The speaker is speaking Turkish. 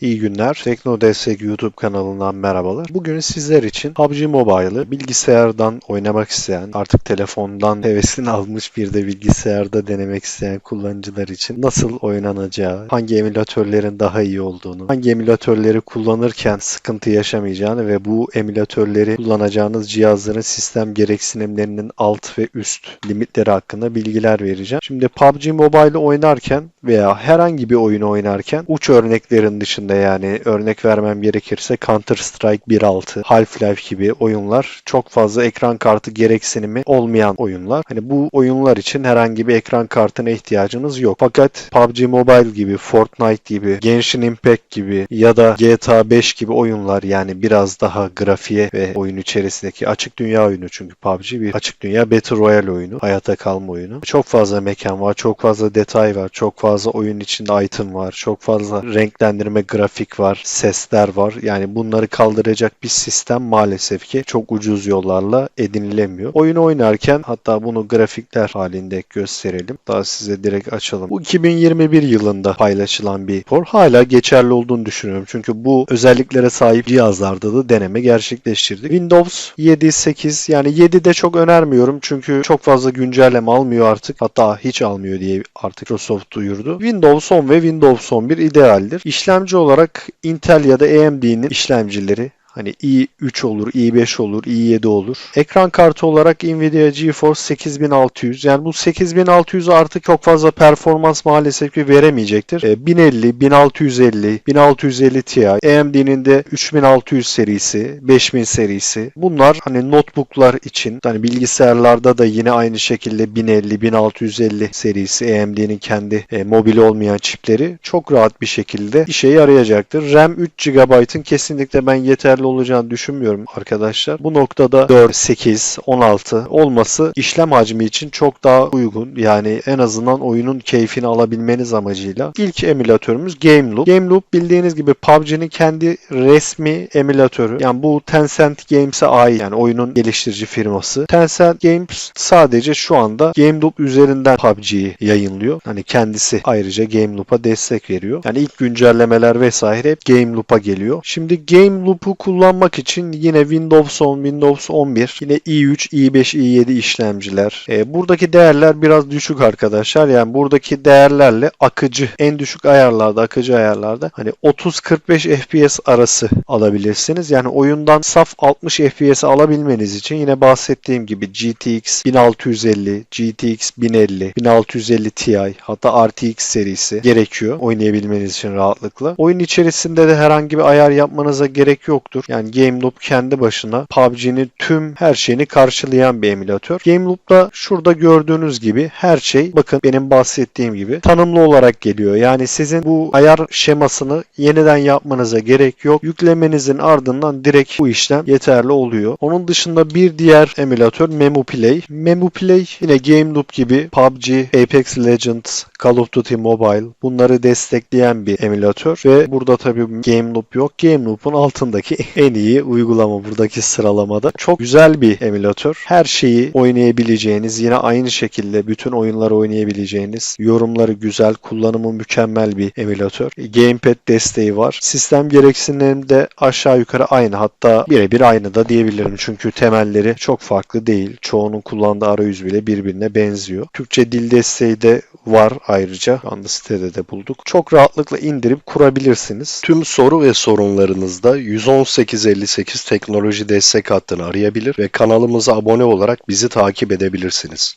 İyi günler. Tekno Destek YouTube kanalından merhabalar. Bugün sizler için PUBG Mobile'ı bilgisayardan oynamak isteyen, artık telefondan hevesini almış bir de bilgisayarda denemek isteyen kullanıcılar için nasıl oynanacağı, hangi emülatörlerin daha iyi olduğunu, hangi emülatörleri kullanırken sıkıntı yaşamayacağını ve bu emülatörleri kullanacağınız cihazların sistem gereksinimlerinin alt ve üst limitleri hakkında bilgiler vereceğim. Şimdi PUBG Mobile'ı oynarken veya herhangi bir oyunu oynarken uç örneklerin dışında, yani örnek vermem gerekirse Counter Strike 1.6, Half-Life gibi oyunlar çok fazla ekran kartı gereksinimi olmayan oyunlar. Hani bu oyunlar için herhangi bir ekran kartına ihtiyacınız yok. Fakat PUBG Mobile gibi, Fortnite gibi, Genshin Impact gibi ya da GTA 5 gibi oyunlar, yani biraz daha grafiğe ve oyun içerisindeki açık dünya oyunu, çünkü PUBG bir açık dünya Battle Royale oyunu, hayata kalma oyunu. Çok fazla mekan var, çok fazla detay var, çok fazla oyun içinde item var, çok fazla renklendirme, grafik var, sesler var. Yani bunları kaldıracak bir sistem maalesef ki çok ucuz yollarla edinilemiyor. Oyunu oynarken, hatta bunu grafikler halinde gösterelim. Daha size direkt açalım. Bu 2021 yılında paylaşılan bir rapor. Hala geçerli olduğunu düşünüyorum. Çünkü bu özelliklere sahip cihazlarda da deneme gerçekleştirdik. Windows 7, 8, yani 7'de çok önermiyorum. Çünkü çok fazla güncelleme almıyor artık. Hatta hiç almıyor diye artık Microsoft duyurdu. Windows 10 ve Windows 11 idealdir. İşlemci olarak Intel ya da AMD'nin işlemcileri, hani i3 olur, i5 olur, i7 olur. Ekran kartı olarak Nvidia GeForce 8600. Yani bu 8600 artık çok fazla performans maalesef ki veremeyecektir. 1050, 1650, 1650 Ti, AMD'nin de 3600 serisi, 5000 serisi. Bunlar hani notebooklar için, hani bilgisayarlarda da yine aynı şekilde 1050, 1650 serisi AMD'nin kendi mobil olmayan çipleri çok rahat bir şekilde işe yarayacaktır. RAM 3 GB'ın kesinlikle ben yeterli olacağını düşünmüyorum arkadaşlar. Bu noktada 4, 8, 16 olması işlem hacmi için çok daha uygun. Yani en azından oyunun keyfini alabilmeniz amacıyla. İlk emülatörümüz GameLoop. GameLoop bildiğiniz gibi PUBG'nin kendi resmi emülatörü. Yani bu Tencent Games'e ait, yani oyunun geliştirici firması. Tencent Games sadece şu anda GameLoop üzerinden PUBG'yi yayınlıyor. Hani kendisi ayrıca GameLoop'a destek veriyor. Yani ilk güncellemeler vesaire hep GameLoop'a geliyor. Şimdi GameLoop'u kullanmak için yine Windows 10, Windows 11, yine i3, i5, i7 işlemciler. Buradaki değerler biraz düşük arkadaşlar. Yani buradaki değerlerle akıcı, en düşük ayarlarda, akıcı ayarlarda hani 30-45 FPS arası alabilirsiniz. Yani oyundan saf 60 FPS alabilmeniz için yine bahsettiğim gibi GTX 1650, GTX 1050, 1650 Ti, hatta RTX serisi gerekiyor oynayabilmeniz için rahatlıkla. Oyun içerisinde de herhangi bir ayar yapmanıza gerek yoktur. Yani GameLoop kendi başına PUBG'nin tüm her şeyini karşılayan bir emülatör. GameLoop'ta şurada gördüğünüz gibi her şey, bakın benim bahsettiğim gibi, tanımlı olarak geliyor. Yani sizin bu ayar şemasını yeniden yapmanıza gerek yok. Yüklemenizin ardından direkt bu işlem yeterli oluyor. Onun dışında bir diğer emülatör MemoPlay. MemoPlay yine GameLoop gibi PUBG, Apex Legends, Call of Duty Mobile, bunları destekleyen bir emülatör ve burada tabii GameLoop yok. GameLoop'un altındaki en iyi uygulama buradaki sıralamada. Çok güzel bir emülatör. Her şeyi oynayabileceğiniz, yine aynı şekilde bütün oyunları oynayabileceğiniz, yorumları güzel, kullanımı mükemmel bir emülatör. Gamepad desteği var. Sistem gereksinimleri de aşağı yukarı aynı, hatta birebir aynı da diyebilirim. Çünkü temelleri çok farklı değil. Çoğunun kullandığı arayüz bile birbirine benziyor. Türkçe dil desteği de var ayrıca. Şu anda sitede de bulduk. Çok rahatlıkla indirip kurabilirsiniz. Tüm soru ve sorunlarınızda 11858 teknoloji destek hattını arayabilir ve kanalımıza abone olarak bizi takip edebilirsiniz.